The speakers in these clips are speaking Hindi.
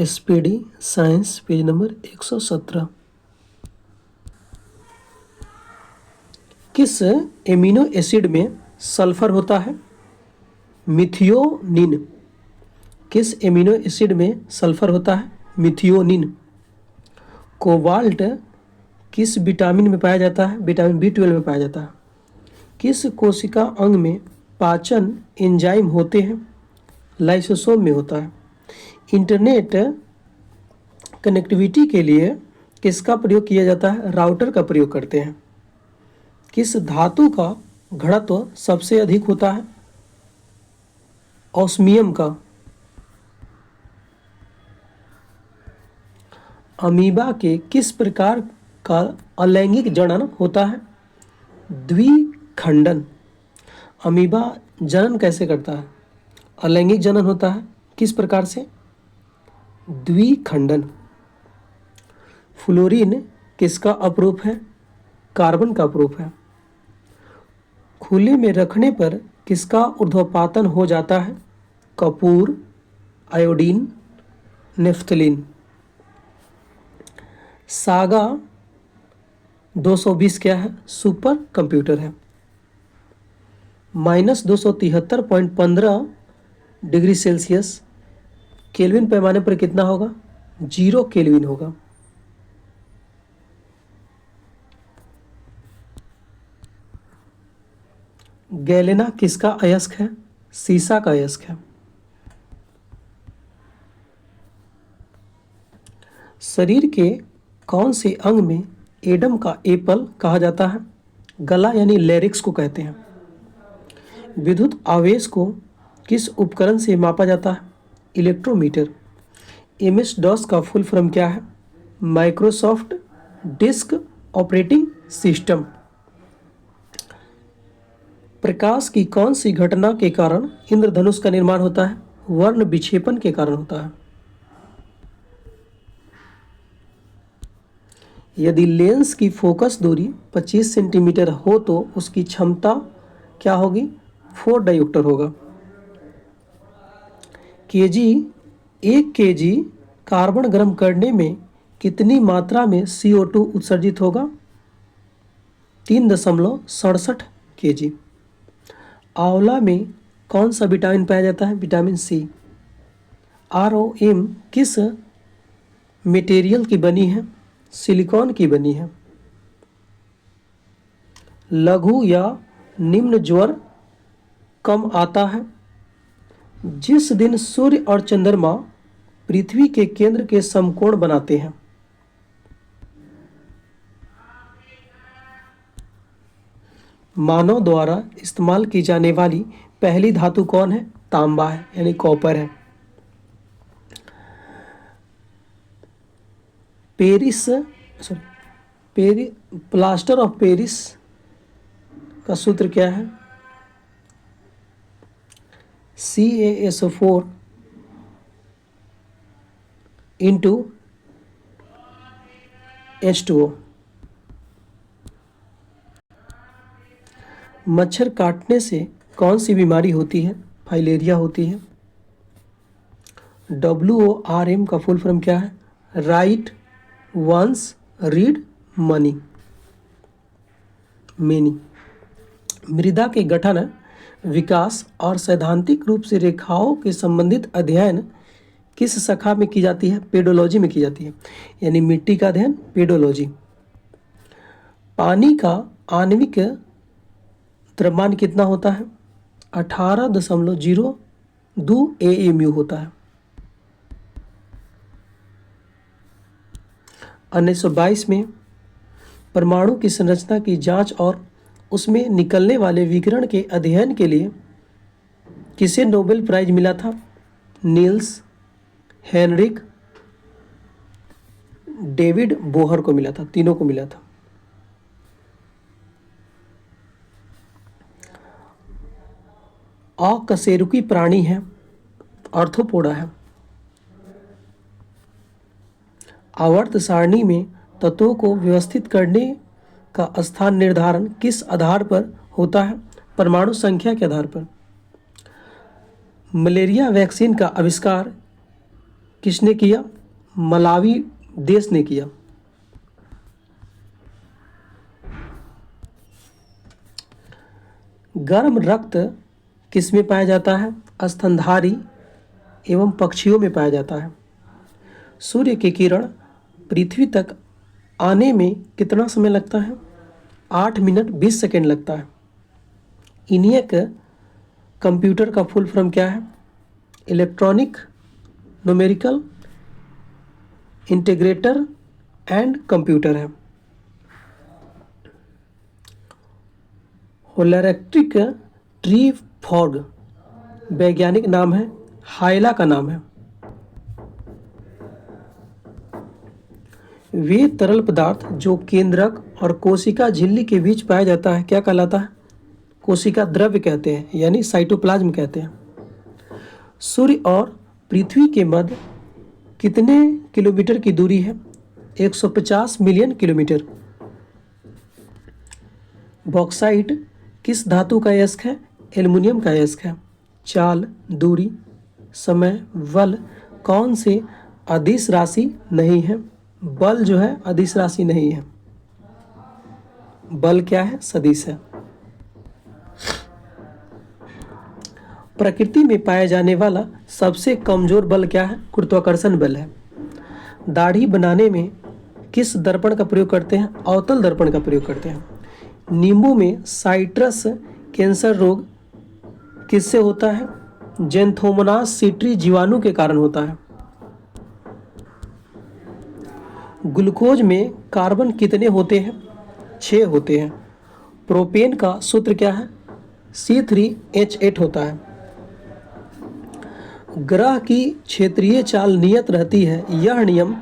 SPD science page number 117। किस एमिनो एसिड में सल्फर होता है? मिथियोनिन। किस एमिनो एसिड में सल्फर होता है? मिथियोनिन। कोबाल्ट किस विटामिन में पाया जाता है? विटामिन B12 में पाया जाता है। किस कोशिका अंग में पाचन एंजाइम होते हैं? लाइसोसोम में होता है। इंटरनेट कनेक्टिविटी के लिए किसका प्रयोग किया जाता है? राउटर का प्रयोग करते हैं। किस धातु का घनत्व सबसे अधिक होता है? ऑस्मियम का। अमीबा के किस प्रकार का अलैंगिक जनन होता है? द्विखंडन। अमीबा जनन कैसे करता है? अलैंगिक जनन होता है। किस प्रकार से? द्विखंडन। फ्लोरीन किसका अपरूप है? कार्बन का अपरूप है। खुले में रखने पर किसका ऊर्ध्वपातन हो जाता है? Kapoor, iodine, naphthalene. सागा 220 क्या है? सुपर कंप्यूटर है। -273.15 डिग्री सेल्सियस केल्विन पैमाने पर कितना होगा? 0 केल्विन होगा। गैलेना किसका अयस्क है? सीसा का अयस्क है। शरीर के कौन से अंग में एडम का एप्पल कहा जाता है? गला यानी लैरिक्स को कहते हैं। विद्युत आवेश को किस उपकरण से मापा जाता है? इलेक्ट्रोमीटर। MS-DOS का फुल फॉर्म क्या है? Microsoft disk operating system. प्रकाश की कौन सी घटना के कारण इंद्रधनुष का निर्माण होता है? वर्ण विक्षेपण के कारण होता है। यदि लेंस की फोकस दूरी 25 सेंटीमीटर हो तो उसकी क्षमता क्या होगी? 4 डायोप्टर होगा। एक केजी कार्बन गर्म करने में कितनी मात्रा में CO2 उत्सर्जित होगा? 3.67 kg। आंवला में कौन सा विटामिन पाया जाता है? Vitamin C। ROM किस मटेरियल की बनी है? सिलिकॉन की बनी है। लघु या निम्न ज्वर कम आता है? जिस दिन सूर्य और चंद्रमा पृथ्वी के केंद्र के समकोण बनाते हैं। मानव द्वारा इस्तेमाल की जाने वाली पहली धातु कौन है? तांबा है यानी कॉपर है। प्लास्टर ऑफ पेरिस का सूत्र क्या है? CaSO4 into H2O। मच्छर काटने से कौन सी बीमारी होती है? फाइलेरिया होती है। WORM का फुल फॉर्म क्या है? Write once read many many. मृदा के गठन, विकास और सैद्धांतिक रूप से रेखाओं के संबंधित अध्ययन किस शाखा में की जाती है? पेडोलॉजी में की जाती है यानी मिट्टी का अध्ययन पेडोलॉजी। पानी का आणविक द्रव्यमान कितना होता है? 18.02 AMU होता है। 1922 में परमाणु की संरचना की जांच और उसमें निकलने वाले विकिरण के अध्ययन के लिए किसे नोबेल प्राइज मिला था? नील्स हेनरिक डेविड बोहर को मिला था। तीनों को मिला था। अकशेरुकी प्राणी है, आर्थ्रोपोडा है। आवर्त सारणी में तत्वों को व्यवस्थित करने का स्थान निर्धारण किस आधार पर होता है? परमाणु संख्या के आधार पर। मलेरिया वैक्सीन का आविष्कार किसने किया? मलावी देश ने किया। गर्म रक्त किस में पाया जाता है? स्तनधारी एवं पक्षियों में पाया जाता है। सूर्य के किरण पृथ्वी तक आने में कितना समय लगता है? 8 मिनट 20 सेकेंड लगता है। इन्हें कंप्यूटर का फुल फॉर्म क्या है? Electronic numerical integrator and computer है। होलेरेक्ट्रिक ट्री फॉग वैज्ञानिक नाम है, हाइला का नाम है। वे तरल पदार्थ जो केंद्रक और कोशिका झिल्ली के बीच पाया जाता है क्या कहलाता है? कोशिका द्रव्य कहते हैं, यानी साइटोप्लाज्म कहते हैं। सूर्य और पृथ्वी के मध्य कितने किलोमीटर की दूरी है? 150 मिलियन किलोमीटर। बॉक्साइट किस धातु का अयस्क है? एल्युमिनियम का अयस्क है। चाल, दूरी, समय, बल कौन से अदिश राशि नहीं है? बल जो है अदिश राशि नहीं है। बल क्या है? सदिश है। प्रकृति में पाया जाने वाला सबसे कमजोर बल क्या है? गुरुत्वाकर्षण बल है। दाढ़ी बनाने में किस दर्पण का प्रयोग करते हैं? अवतल दर्पण का प्रयोग करते हैं। नींबू में साइट्रस कैंसर रोग किससे होता है? जेंथोमोनास सिट्री जीवाणु के कारण होता है। ग्लूकोज में कार्बन कितने होते हैं? 6 होते हैं। प्रोपेन का सूत्र क्या है? C3H8 होता है। ग्रह की क्षेत्रीय चाल नियत रहती है, यह नियम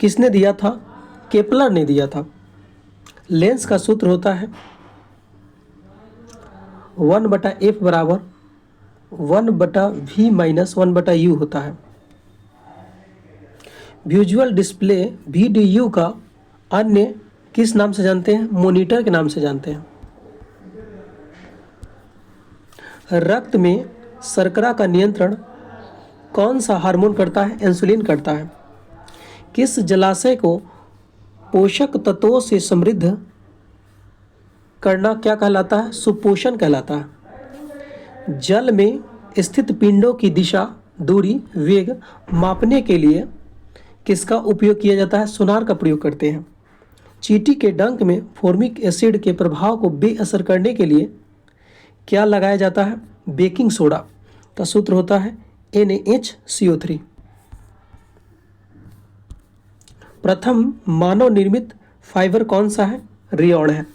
किसने दिया था? केपलर ने दिया था। लेंस का सूत्र होता है 1/f बराबर 1/v माइनस 1/u होता है। विजुअल डिस्प्ले VDU का अन्य किस नाम से जानते हैं? मॉनिटर के नाम से जानते हैं। रक्त में शर्करा का नियंत्रण कौन सा हार्मोन करता है? इंसुलिन करता है। किस जलाशय को पोषक तत्वों से समृद्ध करना क्या कहलाता है? सुपोषण कहलाता है। जल में स्थित पिंडों की दिशा, दूरी, वेग मापने के लिए किसका उपयोग किया जाता है? सोनार का प्रयोग करते हैं। चींटी के डंक में फॉर्मिक एसिड के प्रभाव को बेअसर करने के लिए क्या लगाया जाता है? बेकिंग सोडा का सूत्र होता है NaHCO3। प्रथम मानव निर्मित फाइबर कौन सा है? रेयॉन है।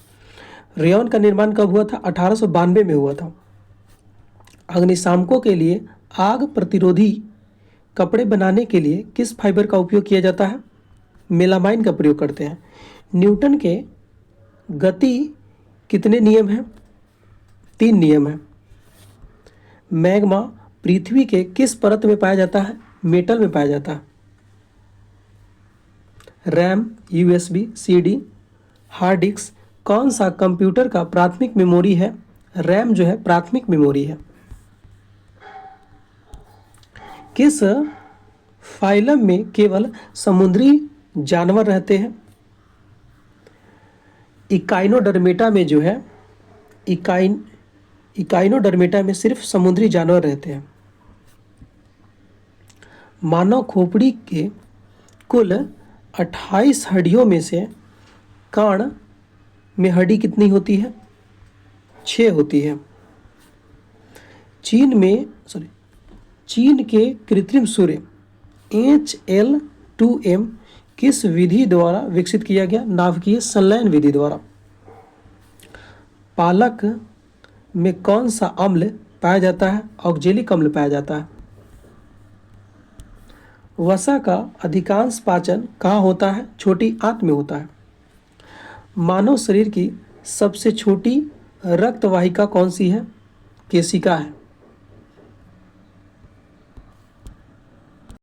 रेयॉन का निर्माण कब हुआ था? 1892 में हुआ था। अग्निशामकों के लिए आग प्रतिरोधी कपड़े बनाने के लिए किस फाइबर का उपयोग किया जाता है? मेलामाइन का प्रयोग करते हैं। न्यूटन के गति कितने नियम हैं? 3 नियम हैं। मैग्मा पृथ्वी के किस परत में पाया जाता है? मेटल में पाया जाता है। RAM, USB, CD, hard disk कौन सा कंप्यूटर का प्राथमिक मेमोरी है? रैम जो है प्राथमिक मेमोरी है। किस फाइलम में केवल समुद्री जानवर रहते हैं? इकाइनोडर्मेटा में जो है इकाइनोडर्मेटा में सिर्फ समुद्री जानवर रहते हैं। मानव खोपड़ी के कुल 28 हड्डियों में से कान में हड्डी कितनी होती है? 6 होती है। चीन के कृत्रिम सूर्य HL2M किस विधि द्वारा विकसित किया गया? नाभिकीय संलयन विधि द्वारा। पालक में कौन सा अम्ल पाया जाता है? ऑक्जेलिक अम्ल पाया जाता है। वसा का अधिकांश पाचन कहाँ होता है? छोटी आंत में होता है। मानव शरीर की सबसे छोटी रक्तवाहिका कौन सी है? केशिका है।